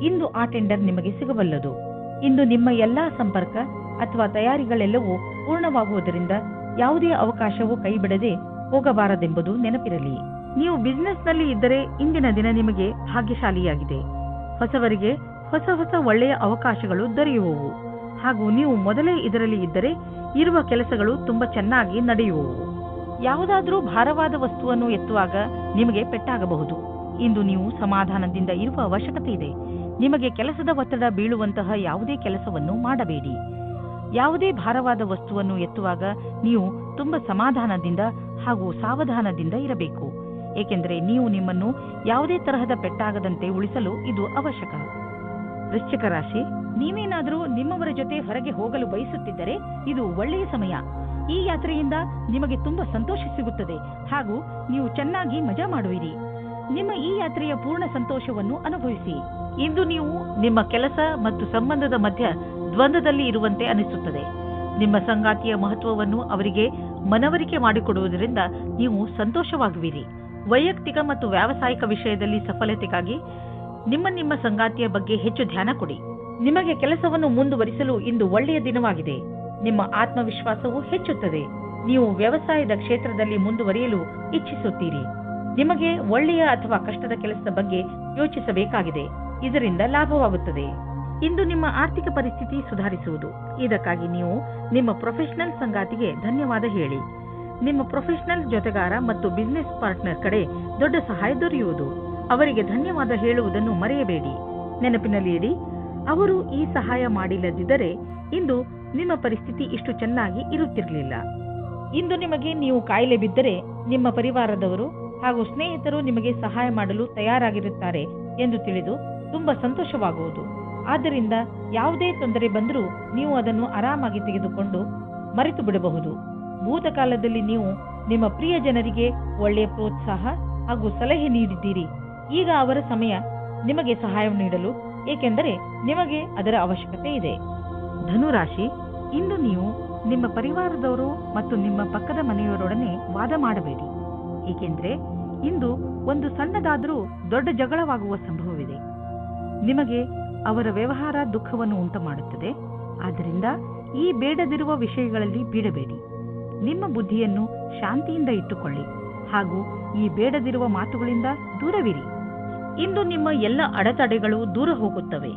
ಇಂದು ಆ ಟೆಂಡರ್ ನಿಮಗೆ ಸಿಗಬಲ್ಲದು. ಇಂದು ನಿಮ್ಮ ಎಲ್ಲಾ ಸಂಪರ್ಕ ಅಥವಾ ತಯಾರಿಗಳೆಲ್ಲವೂ ಪೂರ್ಣವಾಗುವುದರಿಂದ ಯಾವುದೇ ಅವಕಾಶವೂ ಕೈಬಿಡದೆ ಹೋಗಬಾರದೆಂಬುದು ನೆನಪಿರಲಿ. ನೀವು ಬಿಸಿನೆಸ್ನಲ್ಲಿ ಇದ್ದರೆ ಇಂದಿನ ದಿನ ನಿಮಗೆ ಭಾಗ್ಯಶಾಲಿಯಾಗಿದೆ. ಹೊಸವರಿಗೆ ಹೊಸ ಹೊಸ ಒಳ್ಳೆಯ ಅವಕಾಶಗಳು ದೊರೆಯುವವು ಹಾಗೂ ನೀವು ಮೊದಲೇ ಇದರಲ್ಲಿ ಇದ್ದರೆ ಇರುವ ಕೆಲಸಗಳು ತುಂಬಾ ಚೆನ್ನಾಗಿ ನಡೆಯುವವು. ಯಾವುದಾದರೂ ಭಾರವಾದ ವಸ್ತುವನ್ನು ಎತ್ತುವಾಗ ನಿಮಗೆ ಪೆಟ್ಟಾಗಬಹುದು. ಇಂದು ನೀವು ಸಮಾಧಾನದಿಂದ ಇರುವ ಅವಶ್ಯಕತೆ ಇದೆ. ನಿಮಗೆ ಕೆಲಸದ ಒತ್ತಡ ಬೀಳುವಂತಹ ಯಾವುದೇ ಕೆಲಸವನ್ನು ಮಾಡಬೇಡಿ. ಯಾವುದೇ ಭಾರವಾದ ವಸ್ತುವನ್ನು ಎತ್ತುವಾಗ ನೀವು ತುಂಬಾ ಸಮಾಧಾನದಿಂದ ಹಾಗೂ ಸಾವಧಾನದಿಂದ ಇರಬೇಕು. ಏಕೆಂದರೆ ನೀವು ನಿಮ್ಮನ್ನು ಯಾವುದೇ ತರಹದ ಪೆಟ್ಟಾಗದಂತೆ ಉಳಿಸಲು ಇದು ಅವಶ್ಯಕ. ವೃಶ್ಚಿಕ ರಾಶಿ, ನೀವೇನಾದರೂ ನಿಮ್ಮವರ ಜೊತೆ ಹೊರಗೆ ಹೋಗಲು ಬಯಸುತ್ತಿದ್ದರೆ ಇದು ಒಳ್ಳೆಯ ಸಮಯ. ಈ ಯಾತ್ರೆಯಿಂದ ನಿಮಗೆ ತುಂಬಾ ಸಂತೋಷ ಸಿಗುತ್ತದೆ ಹಾಗೂ ನೀವು ಚೆನ್ನಾಗಿ ಮಜಾ ಮಾಡುವಿರಿ. ನಿಮ್ಮ ಈ ಯಾತ್ರೆಯ ಪೂರ್ಣ ಸಂತೋಷವನ್ನು ಅನುಭವಿಸಿ. ಇಂದು ನೀವು ನಿಮ್ಮ ಕೆಲಸ ಮತ್ತು ಸಂಬಂಧದ ಮಧ್ಯ ದ್ವಂದ್ವದಲ್ಲಿ ಇರುವಂತೆ ಅನಿಸುತ್ತದೆ. ನಿಮ್ಮ ಸಂಗಾತಿಯ ಮಹತ್ವವನ್ನು ಅವರಿಗೆ ಮನವರಿಕೆ ಮಾಡಿಕೊಡುವುದರಿಂದ ನೀವು ಸಂತೋಷವಾಗುವಿರಿ. ವೈಯಕ್ತಿಕ ಮತ್ತು ವ್ಯಾವಸಾಯಿಕ ವಿಷಯದಲ್ಲಿ ಸಫಲತೆಗಾಗಿ ನಿಮ್ಮ ಸಂಗಾತಿಯ ಬಗ್ಗೆ ಹೆಚ್ಚು ಧ್ಯಾನ ಕೊಡಿ. ನಿಮಗೆ ಕೆಲಸವನ್ನು ಮುಂದುವರಿಸಲು ಇಂದು ಒಳ್ಳೆಯ ದಿನವಾಗಿದೆ. ನಿಮ್ಮ ಆತ್ಮವಿಶ್ವಾಸವು ಹೆಚ್ಚುತ್ತದೆ. ನೀವು ವ್ಯವಸಾಯದ ಕ್ಷೇತ್ರದಲ್ಲಿ ಮುಂದುವರಿಯಲು ಇಚ್ಛಿಸುತ್ತೀರಿ. ನಿಮಗೆ ಒಳ್ಳೆಯ ಅಥವಾ ಕಷ್ಟದ ಕೆಲಸದ ಬಗ್ಗೆ ಯೋಚಿಸಬೇಕಾಗಿದೆ. ಇದರಿಂದ ಲಾಭವಾಗುತ್ತದೆ. ಇಂದು ನಿಮ್ಮ ಆರ್ಥಿಕ ಪರಿಸ್ಥಿತಿ ಸುಧಾರಿಸುವುದು. ಇದಕ್ಕಾಗಿ ನೀವು ನಿಮ್ಮ ಪ್ರೊಫೆಷನಲ್ ಸಂಗಾತಿಗೆ ಧನ್ಯವಾದ ಹೇಳಿ. ನಿಮ್ಮ ಪ್ರೊಫೆಷನಲ್ ಜೊತೆಗಾರ ಮತ್ತು ಬಿಸಿನೆಸ್ ಪಾರ್ಟ್ನರ್ ಕಡೆ ದೊಡ್ಡ ಸಹಾಯ ದೊರೆಯುವುದು. ಅವರಿಗೆ ಧನ್ಯವಾದ ಹೇಳುವುದನ್ನು ಮರೆಯಬೇಡಿ. ನೆನಪಿನಲ್ಲಿ ಇಡಿ, ಅವರು ಈ ಸಹಾಯ ಮಾಡಿಲ್ಲದಿದ್ದರೆ ಇಂದು ನಿಮ್ಮ ಪರಿಸ್ಥಿತಿ ಇಷ್ಟು ಚೆನ್ನಾಗಿ ಇರುತ್ತಿರಲಿಲ್ಲ. ಇಂದು ನಿಮಗೆ ನೀವು ಕಾಯಿಲೆ ಬಿದ್ದರೆ ನಿಮ್ಮ ಪರಿವಾರದವರು ಹಾಗೂ ಸ್ನೇಹಿತರು ನಿಮಗೆ ಸಹಾಯ ಮಾಡಲು ತಯಾರಾಗಿರುತ್ತಾರೆ ಎಂದು ತಿಳಿದು ತುಂಬಾ ಸಂತೋಷವಾಗುವುದು. ಆದ್ದರಿಂದ ಯಾವುದೇ ತೊಂದರೆ ಬಂದರೂ ನೀವು ಅದನ್ನು ಆರಾಮಾಗಿ ತೆಗೆದುಕೊಂಡು ಮರೆತು ಬಿಡಬಹುದು. ಭೂತಕಾಲದಲ್ಲಿ ನೀವು ನಿಮ್ಮ ಪ್ರಿಯ ಜನರಿಗೆ ಒಳ್ಳೆಯ ಪ್ರೋತ್ಸಾಹ ಹಾಗೂ ಸಲಹೆ ನೀಡಿದ್ದೀರಿ. ಈಗ ಅವರ ಸಮಯ ನಿಮಗೆ ಸಹಾಯ ನೀಡಲು, ಏಕೆಂದರೆ ನಿಮಗೆ ಅದರ ಅವಶ್ಯಕತೆ ಇದೆ. ಧನುರಾಶಿ, ಇಂದು ನೀವು ನಿಮ್ಮ ಪರಿವಾರದವರು ಮತ್ತು ನಿಮ್ಮ ಪಕ್ಕದ ಮನೆಯವರೊಡನೆ ವಾದ ಮಾಡಬೇಡಿ. ಏಕೆಂದರೆ ಇಂದು ಒಂದು ಸಣ್ಣದಾದರೂ ದೊಡ್ಡ ಜಗಳವಾಗುವ ಸಂಭವವಿದೆ. ನಿಮಗೆ ಅವರ ವ್ಯವಹಾರ ದುಃಖವನ್ನು ಉಂಟು ಮಾಡುತ್ತದೆ. ಆದ್ದರಿಂದ ಈ ಬೇಡದಿರುವ ವಿಷಯಗಳಲ್ಲಿ ಬೀಳಬೇಡಿ. ನಿಮ್ಮ ಬುದ್ಧಿಯನ್ನು ಶಾಂತಿಯಿಂದ ಇಟ್ಟುಕೊಳ್ಳಿ ಹಾಗೂ ಈ ಬೇಡದಿರುವ ಮಾತುಗಳಿಂದ ದೂರವಿರಿ. ಇಂದು ನಿಮ್ಮ ಎಲ್ಲ ಅಡೆತಡೆಗಳು ದೂರ ಹೋಗುತ್ತವೆ.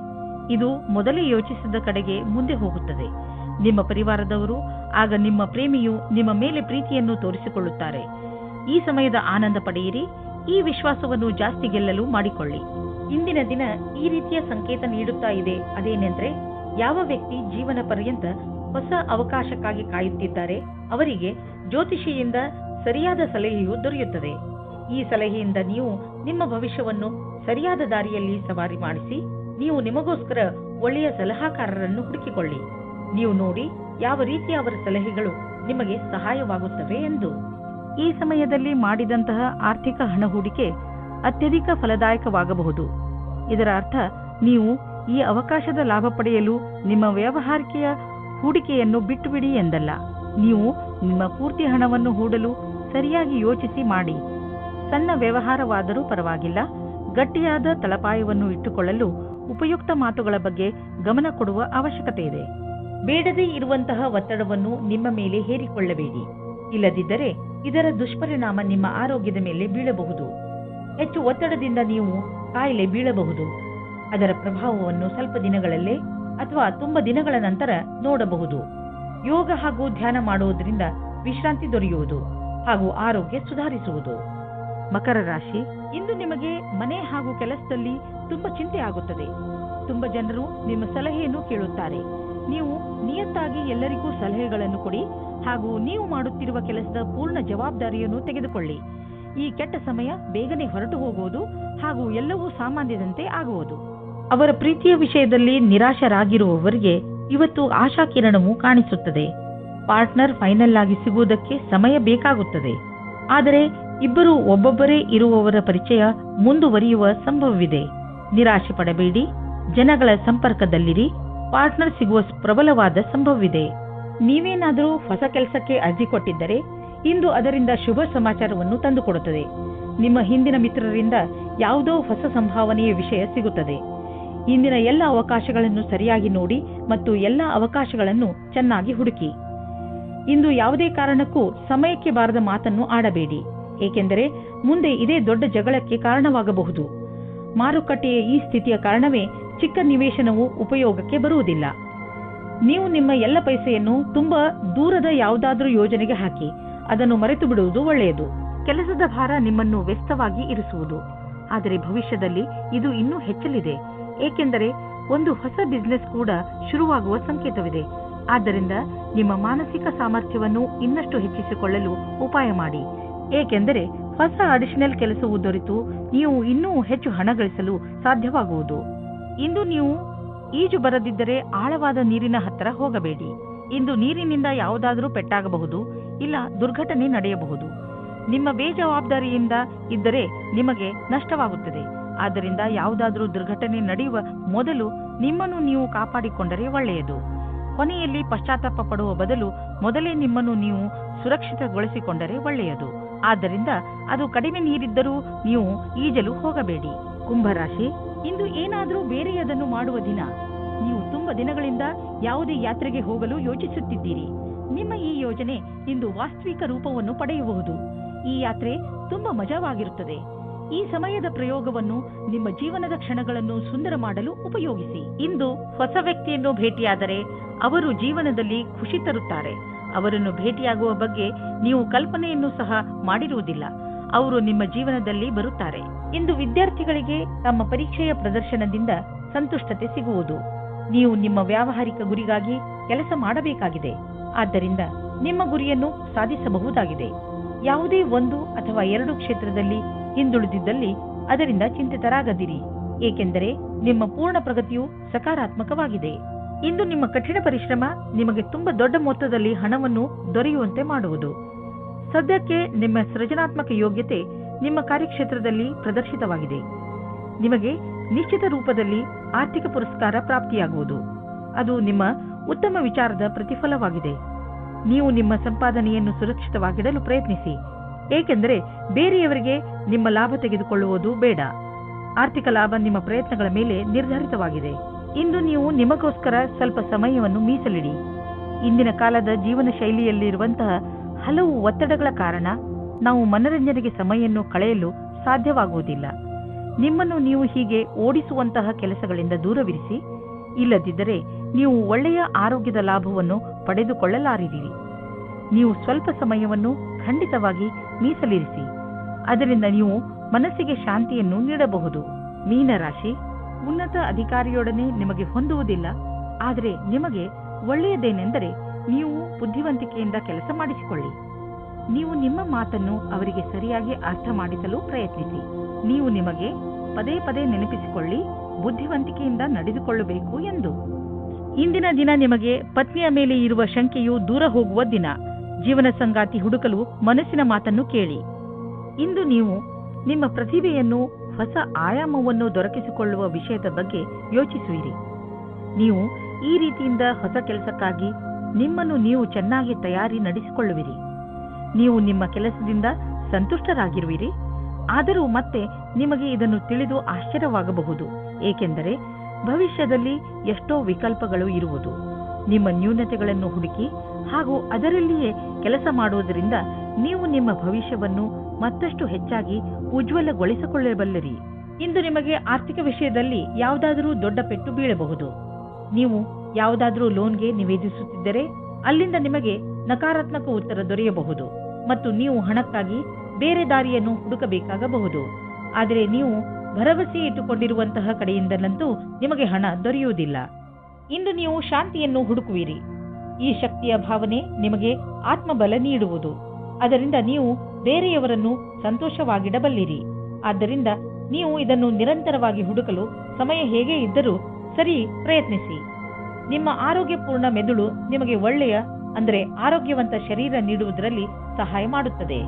ಇದು ಮೊದಲೇ ಯೋಚಿಸಿದ ಕಡೆಗೆ ಮುಂದೆ ಹೋಗುತ್ತದೆ. ನಿಮ್ಮ ಪರಿವಾರದವರು ಆಗ ನಿಮ್ಮ ಪ್ರೇಮಿಯು ನಿಮ್ಮ ಮೇಲೆ ಪ್ರೀತಿಯನ್ನು ತೋರಿಸಿಕೊಳ್ಳುತ್ತಾರೆ. ಈ ಸಮಯದ ಆನಂದ ಪಡೆಯಿರಿ. ಈ ವಿಶ್ವಾಸವನ್ನು ಜಾಸ್ತಿ ಗೆಲ್ಲಲು ಮಾಡಿಕೊಳ್ಳಿ. ಇಂದಿನ ದಿನ ಈ ರೀತಿಯ ಸಂಕೇತ ನೀಡುತ್ತಾ ಇದೆ. ಅದೇನೆಂದ್ರೆ, ಯಾವ ವ್ಯಕ್ತಿ ಜೀವನ ಪರ್ಯಂತ ಹೊಸ ಅವಕಾಶಕ್ಕಾಗಿ ಕಾಯುತ್ತಿದ್ದಾರೆ ಅವರಿಗೆ ಜ್ಯೋತಿಷಿಯಿಂದ ಸರಿಯಾದ ಸಲಹೆಯು ದೊರೆಯುತ್ತದೆ. ಈ ಸಲಹೆಯಿಂದ ನೀವು ನಿಮ್ಮ ಭವಿಷ್ಯವನ್ನು ಸರಿಯಾದ ದಾರಿಯಲ್ಲಿ ಸವಾರಿ ಮಾಡಿಸಿ ನೀವು ನಿಮಗೋಸ್ಕರ ಒಳ್ಳೆಯ ಸಲಹಾಕಾರರನ್ನು ಹುಡುಕಿಕೊಳ್ಳಿ. ನೀವು ನೋಡಿ ಯಾವ ರೀತಿಯ ಅವರ ಸಲಹೆಗಳು ನಿಮಗೆ ಸಹಾಯವಾಗುತ್ತವೆ ಎಂದು. ಈ ಸಮಯದಲ್ಲಿ ಮಾಡಿದಂತಹ ಆರ್ಥಿಕ ಹಣ ಹೂಡಿಕೆ ಅತ್ಯಧಿಕ ಫಲದಾಯಕವಾಗಬಹುದು. ಇದರ ಅರ್ಥ ನೀವು ಈ ಅವಕಾಶದ ಲಾಭ ಪಡೆಯಲು ನಿಮ್ಮ ವ್ಯಾವಹಾರಿಕೆಯ ಹೂಡಿಕೆಯನ್ನು ಬಿಟ್ಟುಬಿಡಿ ಎಂದಲ್ಲ. ನೀವು ನಿಮ್ಮ ಪೂರ್ತಿ ಹಣವನ್ನು ಹೂಡಲು ಸರಿಯಾಗಿ ಯೋಚಿಸಿ ಮಾಡಿ. ಸಣ್ಣ ವ್ಯವಹಾರವಾದರೂ ಪರವಾಗಿಲ್ಲ, ಗಟ್ಟಿಯಾದ ತಳಪಾಯವನ್ನು ಇಟ್ಟುಕೊಳ್ಳಲು ಉಪಯುಕ್ತ ಮಾತುಗಳ ಬಗ್ಗೆ ಗಮನ ಕೊಡುವ ಅವಶ್ಯಕತೆ ಇದೆ. ಬೇಡದೇ ಇರುವಂತಹ ಒತ್ತಡವನ್ನು ನಿಮ್ಮ ಮೇಲೆ ಹೇರಿಕೊಳ್ಳಬೇಡಿ. ಇಲ್ಲದಿದ್ದರೆ ಇದರ ದುಷ್ಪರಿಣಾಮ ನಿಮ್ಮ ಆರೋಗ್ಯದ ಮೇಲೆ ಬೀಳಬಹುದು. ಹೆಚ್ಚು ಒತ್ತಡದಿಂದ ನೀವು ಕಾಯಿಲೆ ಬೀಳಬಹುದು. ಅದರ ಪ್ರಭಾವವನ್ನು ಸ್ವಲ್ಪ ದಿನಗಳಲ್ಲೇ ಅಥವಾ ತುಂಬಾ ದಿನಗಳ ನಂತರ ನೋಡಬಹುದು. ಯೋಗ ಹಾಗೂ ಧ್ಯಾನ ಮಾಡುವುದರಿಂದ ವಿಶ್ರಾಂತಿ ದೊರೆಯುವುದು ಹಾಗೂ ಆರೋಗ್ಯ ಸುಧಾರಿಸುವುದು. ಮಕರ ರಾಶಿ, ಇಂದು ನಿಮಗೆ ಮನೆ ಹಾಗೂ ಕೆಲಸದಲ್ಲಿ ತುಂಬಾ ಚಿಂತೆ ಆಗುತ್ತದೆ. ತುಂಬಾ ಜನರು ನಿಮ್ಮ ಸಲಹೆಯನ್ನು ಕೇಳುತ್ತಾರೆ. ನೀವು ನಿಯತ್ತಾಗಿ ಎಲ್ಲರಿಗೂ ಸಲಹೆಗಳನ್ನು ಕೊಡಿ ಹಾಗೂ ನೀವು ಮಾಡುತ್ತಿರುವ ಕೆಲಸದ ಪೂರ್ಣ ಜವಾಬ್ದಾರಿಯನ್ನು ತೆಗೆದುಕೊಳ್ಳಿ. ಈ ಕೆಟ್ಟ ಸಮಯ ಬೇಗನೆ ಹೊರಟು ಹೋಗುವುದು ಹಾಗೂ ಎಲ್ಲವೂ ಸಾಮಾನ್ಯದಂತೆ ಆಗುವುದು. ಅವರ ಪ್ರೀತಿಯ ವಿಷಯದಲ್ಲಿ ನಿರಾಶರಾಗಿರುವವರಿಗೆ ಇವತ್ತು ಆಶಾಕಿರಣವು ಕಾಣಿಸುತ್ತದೆ. ಪಾರ್ಟ್ನರ್ ಫೈನಲ್ ಆಗಿ ಸಿಗುವುದಕ್ಕೆ ಸಮಯ ಬೇಕಾಗುತ್ತದೆ. ಆದರೆ ಇಬ್ಬರು ಒಬ್ಬೊಬ್ಬರೇ ಇರುವವರ ಪರಿಚಯ ಮುಂದುವರಿಯುವ ಸಂಭವವಿದೆ. ನಿರಾಶೆ ಪಡಬೇಡಿ. ಜನಗಳ ಸಂಪರ್ಕದಲ್ಲಿರಿ. ಪಾರ್ಟ್ನರ್ ಸಿಗುವ ಪ್ರಬಲವಾದ ಸಂಭವವಿದೆ. ನೀವೇನಾದರೂ ಹೊಸ ಕೆಲಸಕ್ಕೆ ಅರ್ಜಿ ಕೊಟ್ಟಿದ್ದರೆ ಇಂದು ಅದರಿಂದ ಶುಭ ಸಮಾಚಾರವನ್ನು ತಂದುಕೊಡುತ್ತದೆ. ನಿಮ್ಮ ಹಿಂದಿನ ಮಿತ್ರರಿಂದ ಯಾವುದೋ ಹೊಸ ಸಂಭಾವನೆಯ ವಿಷಯ ಸಿಗುತ್ತದೆ. ಇಂದಿನ ಎಲ್ಲ ಅವಕಾಶಗಳನ್ನು ಸರಿಯಾಗಿ ನೋಡಿ ಮತ್ತು ಎಲ್ಲ ಅವಕಾಶಗಳನ್ನು ಚೆನ್ನಾಗಿ ಹುಡುಕಿ. ಇಂದು ಯಾವುದೇ ಕಾರಣಕ್ಕೂ ಸಮಯಕ್ಕೆ ಬಾರದ ಮಾತನ್ನು ಆಡಬೇಡಿ, ಏಕೆಂದರೆ ಮುಂದೆ ಇದೇ ದೊಡ್ಡ ಜಗಳಕ್ಕೆ ಕಾರಣವಾಗಬಹುದು. ಮಾರುಕಟ್ಟೆಯ ಈ ಸ್ಥಿತಿಯ ಕಾರಣವೇ ಚಿಕ್ಕ ನಿವೇಶನವು ಉಪಯೋಗಕ್ಕೆ ಬರುವುದಿಲ್ಲ. ನೀವು ನಿಮ್ಮ ಎಲ್ಲ ಪೈಸೆಯನ್ನು ತುಂಬಾ ದೂರದ ಯಾವುದಾದ್ರೂ ಯೋಜನೆಗೆ ಹಾಕಿ ಅದನ್ನು ಮರೆತು ಬಿಡುವುದು ಒಳ್ಳೆಯದು. ಕೆಲಸದ ಭಾರ ನಿಮ್ಮನ್ನು ವ್ಯಸ್ತವಾಗಿ ಇರಿಸುವುದು. ಆದರೆ ಭವಿಷ್ಯದಲ್ಲಿ ಇದು ಇನ್ನೂ ಹೆಚ್ಚಲಿದೆ, ಏಕೆಂದರೆ ಒಂದು ಹೊಸ ಬಿಸಿನೆಸ್ ಕೂಡ ಶುರುವಾಗುವ ಸಂಕೇತವಿದೆ. ಆದ್ದರಿಂದ ನಿಮ್ಮ ಮಾನಸಿಕ ಸಾಮರ್ಥ್ಯವನ್ನು ಇನ್ನಷ್ಟು ಹೆಚ್ಚಿಸಿಕೊಳ್ಳಲು ಉಪಾಯ ಮಾಡಿ, ಏಕೆಂದರೆ ಹೊಸ ಅಡಿಷನಲ್ ಕೆಲಸವು ದೊರೆತು ನೀವು ಇನ್ನೂ ಹೆಚ್ಚು ಹಣ ಗಳಿಸಲು ಸಾಧ್ಯವಾಗುವುದು. ಇಂದು ನೀವು ಈಜು ಬರದಿದ್ದರೆ ಆಳವಾದ ನೀರಿನ ಹತ್ತಿರ ಹೋಗಬೇಡಿ. ಇಂದು ನೀರಿನಿಂದ ಯಾವುದಾದರೂ ಪೆಟ್ಟಾಗಬಹುದು, ಇಲ್ಲ ದುರ್ಘಟನೆ ನಡೆಯಬಹುದು. ನಿಮ್ಮ ಬೇಜವಾಬ್ದಾರಿಯಿಂದ ಇದ್ದರೆ ನಿಮಗೆ ನಷ್ಟವಾಗುತ್ತದೆ. ಆದ್ದರಿಂದ ಯಾವುದಾದರೂ ದುರ್ಘಟನೆ ನಡೆಯುವ ಮೊದಲು ನಿಮ್ಮನ್ನು ನೀವು ಕಾಪಾಡಿಕೊಂಡರೆ ಒಳ್ಳೆಯದು. ಕೊನೆಯಲ್ಲಿ ಪಶ್ಚಾತ್ತಾಪ ಪಡುವ ಬದಲು ಮೊದಲೇ ನಿಮ್ಮನ್ನು ನೀವು ಸುರಕ್ಷಿತಗೊಳಿಸಿಕೊಂಡರೆ ಒಳ್ಳೆಯದು. ಆದ್ದರಿಂದ ಅದು ಕಡಿಮೆ ನೀರಿದ್ದರೂ ನೀವು ಈಜಲು ಹೋಗಬೇಡಿ. ಕುಂಭರಾಶಿ, ಇಂದು ಏನಾದರೂ ಬೇರೆಯದನ್ನು ಮಾಡುವ ದಿನ. ನೀವು ತುಂಬಾ ದಿನಗಳಿಂದ ಯಾವುದೇ ಯಾತ್ರೆಗೆ ಹೋಗಲು ಯೋಚಿಸುತ್ತಿದ್ದೀರಿ. ನಿಮ್ಮ ಈ ಯೋಜನೆ ಇಂದು ವಾಸ್ತವಿಕ ರೂಪವನ್ನು ಪಡೆಯಬಹುದು. ಈ ಯಾತ್ರೆ ತುಂಬಾ ಮಜವಾಗಿರುತ್ತದೆ. ಈ ಸಮಯದ ಪ್ರಯೋಗವನ್ನು ನಿಮ್ಮ ಜೀವನದ ಕ್ಷಣಗಳನ್ನು ಸುಂದರ ಮಾಡಲು ಉಪಯೋಗಿಸಿ. ಇಂದು ಹೊಸ ವ್ಯಕ್ತಿಯನ್ನು ಭೇಟಿಯಾದರೆ ಅವರು ಜೀವನದಲ್ಲಿ ಖುಷಿ ತರುತ್ತಾರೆ. ಅವರನ್ನು ಭೇಟಿಯಾಗುವ ಬಗ್ಗೆ ನೀವು ಕಲ್ಪನೆಯನ್ನು ಸಹ ಮಾಡಿರುವುದಿಲ್ಲ. ಅವರು ನಿಮ್ಮ ಜೀವನದಲ್ಲಿ ಬರುತ್ತಾರೆ. ಇಂದು ವಿದ್ಯಾರ್ಥಿಗಳಿಗೆ ತಮ್ಮ ಪರೀಕ್ಷೆಯ ಪ್ರದರ್ಶನದಿಂದ ಸಂತುಷ್ಟತೆ ಸಿಗುವುದು. ನೀವು ನಿಮ್ಮ ವ್ಯಾವಹಾರಿಕ ಗುರಿಗಾಗಿ ಕೆಲಸ ಮಾಡಬೇಕಾಗಿದೆ. ಆದ್ದರಿಂದ ನಿಮ್ಮ ಗುರಿಯನ್ನು ಸಾಧಿಸಬಹುದಾಗಿದೆ. ಯಾವುದೇ ಒಂದು ಅಥವಾ ಎರಡು ಕ್ಷೇತ್ರದಲ್ಲಿ ಹಿಂದುಳಿದಿದ್ದಲ್ಲಿ ಅದರಿಂದ ಚಿಂತಿತರಾಗದಿರಿ, ಏಕೆಂದರೆ ನಿಮ್ಮ ಪೂರ್ಣ ಪ್ರಗತಿಯು ಸಕಾರಾತ್ಮಕವಾಗಿದೆ. ಇಂದು ನಿಮ್ಮ ಕಠಿಣ ಪರಿಶ್ರಮ ನಿಮಗೆ ತುಂಬಾ ದೊಡ್ಡ ಮೊತ್ತದಲ್ಲಿ ಹಣವನ್ನು ದೊರೆಯುವಂತೆ ಮಾಡುವುದು. ಸದ್ಯಕ್ಕೆ ನಿಮ್ಮ ಸೃಜನಾತ್ಮಕ ಯೋಗ್ಯತೆ ನಿಮ್ಮ ಕಾರ್ಯಕ್ಷೇತ್ರದಲ್ಲಿ ಪ್ರದರ್ಶಿತವಾಗಿದೆ. ನಿಮಗೆ ನಿಶ್ಚಿತ ರೂಪದಲ್ಲಿ ಆರ್ಥಿಕ ಪುರಸ್ಕಾರ ಪ್ರಾಪ್ತಿಯಾಗುವುದು. ಅದು ನಿಮ್ಮ ಉತ್ತಮ ವಿಚಾರದ ಪ್ರತಿಫಲವಾಗಿದೆ. ನೀವು ನಿಮ್ಮ ಸಂಪಾದನೆಯನ್ನು ಸುರಕ್ಷಿತವಾಗಿಡಲು ಪ್ರಯತ್ನಿಸಿ, ಏಕೆಂದರೆ ಬೇರೆಯವರಿಗೆ ನಿಮ್ಮ ಲಾಭ ತೆಗೆದುಕೊಳ್ಳುವುದು ಬೇಡ. ಆರ್ಥಿಕ ಲಾಭ ನಿಮ್ಮ ಪ್ರಯತ್ನಗಳ ಮೇಲೆ ನಿರ್ಧಾರಿತವಾಗಿದೆ. ಇಂದು ನೀವು ನಿಮಗೋಸ್ಕರ ಸ್ವಲ್ಪ ಸಮಯವನ್ನು ಮೀಸಲಿಡಿ. ಇಂದಿನ ಕಾಲದ ಜೀವನ ಶೈಲಿಯಲ್ಲಿರುವಂತಹ ಹಲವು ಒತ್ತಡಗಳ ಕಾರಣ ನಾವು ಮನರಂಜನೆಗೆ ಸಮಯವನ್ನು ಕಳೆಯಲು ಸಾಧ್ಯವಾಗುವುದಿಲ್ಲ. ನಿಮ್ಮನ್ನು ನೀವು ಹೀಗೆ ಓಡಿಸುವಂತಹ ಕೆಲಸಗಳಿಂದ ದೂರವಿರಿಸಿ. ಇಲ್ಲದಿದ್ದರೆ ನೀವು ಒಳ್ಳೆಯ ಆರೋಗ್ಯದ ಲಾಭವನ್ನು ಪಡೆದುಕೊಳ್ಳಲಾರಿರಿ. ನೀವು ಸ್ವಲ್ಪ ಸಮಯವನ್ನು ಖಂಡಿತವಾಗಿ ಮೀಸಲಿರಿಸಿ. ಅದರಿಂದ ನೀವು ಮನಸ್ಸಿಗೆ ಶಾಂತಿಯನ್ನು ನೀಡಬಹುದು. ಮೀನರಾಶಿ, ಉನ್ನತ ಅಧಿಕಾರಿಯೊಡನೆ ನಿಮಗೆ ಹೊಂದುವುದಿಲ್ಲ. ಆದರೆ ನಿಮಗೆ ಒಳ್ಳೆಯದೇನೆಂದರೆ ನೀವು ಬುದ್ಧಿವಂತಿಕೆಯಿಂದ ಕೆಲಸ ಮಾಡಿಸಿಕೊಳ್ಳಿ. ನೀವು ನಿಮ್ಮ ಮಾತನ್ನು ಅವರಿಗೆ ಸರಿಯಾಗಿ ಅರ್ಥ ಮಾಡಿಸಲು ಪ್ರಯತ್ನಿಸಿ. ನೀವು ನಿಮಗೆ ಪದೇ ಪದೇ ನೆನಪಿಸಿಕೊಳ್ಳಿ, ಬುದ್ಧಿವಂತಿಕೆಯಿಂದ ನಡೆದುಕೊಳ್ಳಬೇಕು ಎಂದು. ಇಂದಿನ ದಿನ ನಿಮಗೆ ಪತ್ನಿಯ ಮೇಲೆ ಇರುವ ಶಂಕೆಯು ದೂರ ಹೋಗುವ ದಿನ. ಜೀವನ ಸಂಗಾತಿ ಹುಡುಕಲು ಮನಸ್ಸಿನ ಮಾತನ್ನು ಕೇಳಿ. ಇಂದು ನೀವು ನಿಮ್ಮ ಪ್ರತಿಭೆಯನ್ನು ಹೊಸ ಆಯಾಮವನ್ನು ದೊರಕಿಸಿಕೊಳ್ಳುವ ವಿಷಯದ ಬಗ್ಗೆ ಯೋಚಿಸುವಿರಿ. ನೀವು ಈ ರೀತಿಯಿಂದ ಹೊಸ ಕೆಲಸಕ್ಕಾಗಿ ನಿಮ್ಮನ್ನು ನೀವು ಚೆನ್ನಾಗಿ ತಯಾರಿ ನಡೆಸಿಕೊಳ್ಳುವಿರಿ. ನೀವು ನಿಮ್ಮ ಕೆಲಸದಿಂದ ಸಂತುಷ್ಟರಾಗಿರುವಿರಿ. ಆದರೂ ಮತ್ತೆ ನಿಮಗೆ ಇದನ್ನು ತಿಳಿದು ಆಶ್ಚರ್ಯವಾಗಬಹುದು, ಏಕೆಂದರೆ ಭವಿಷ್ಯದಲ್ಲಿ ಎಷ್ಟೋ ವಿಕಲ್ಪಗಳು ಇರುವುದು. ನಿಮ್ಮ ನ್ಯೂನತೆಗಳನ್ನು ಹುಡುಕಿ ಹಾಗೂ ಅದರಲ್ಲಿಯೇ ಕೆಲಸ ಮಾಡುವುದರಿಂದ ನೀವು ನಿಮ್ಮ ಭವಿಷ್ಯವನ್ನು ಮತ್ತಷ್ಟು ಹೆಚ್ಚಾಗಿ ಉಜ್ವಲಗೊಳಿಸಿಕೊಳ್ಳಬಲ್ಲಿರಿ. ಇಂದು ನಿಮಗೆ ಆರ್ಥಿಕ ವಿಷಯದಲ್ಲಿ ಯಾವುದಾದರೂ ದೊಡ್ಡ ಪೆಟ್ಟು ಬೀಳಬಹುದು. ನೀವು ಯಾವುದಾದರೂ ಲೋನ್ಗೆ ನಿವೇದಿಸುತ್ತಿದ್ದರೆ ಅಲ್ಲಿಂದ ನಿಮಗೆ ನಕಾರಾತ್ಮಕ ಉತ್ತರ ದೊರೆಯಬಹುದು ಮತ್ತು ನೀವು ಹಣಕ್ಕಾಗಿ ಬೇರೆ ದಾರಿಯನ್ನು ಹುಡುಕಬೇಕಾಗಬಹುದು. ಆದರೆ ನೀವು ಭರವಸೆ ಇಟ್ಟುಕೊಂಡಿರುವಂತಹ ಕಡೆಯಿಂದಲಂತೂ ನಿಮಗೆ ಹಣ ದೊರೆಯುವುದಿಲ್ಲ. ಇಂದು ನೀವು ಶಾಂತಿಯನ್ನು ಹುಡುಕುವಿರಿ. ಈ ಶಕ್ತಿಯ ಭಾವನೆ ನಿಮಗೆ ಆತ್ಮಬಲ ನೀಡುವುದು. ಅದರಿಂದ ನೀವು ಬೇರೆಯವರನ್ನು ಸಂತೋಷವಾಗಿಡಬಲ್ಲಿರಿ. ಆದ್ದರಿಂದ ನೀವು ಇದನ್ನು ನಿರಂತರವಾಗಿ ಹುಡುಕಲು ಸಮಯ ಹೇಗೆ ಇದ್ದರೂ ಸರಿ ಪ್ರಯತ್ನಿಸಿ. ನಿಮ್ಮ ಆರೋಗ್ಯಪೂರ್ಣ ಮೆದುಳು ನಿಮಗೆ ಒಳ್ಳೆಯ ಆರೋಗ್ಯವಂತ ಶರೀರ ನೀಡುವುದರಲ್ಲಿ ಸಹಾಯ ಮಾಡುತ್ತದೆ.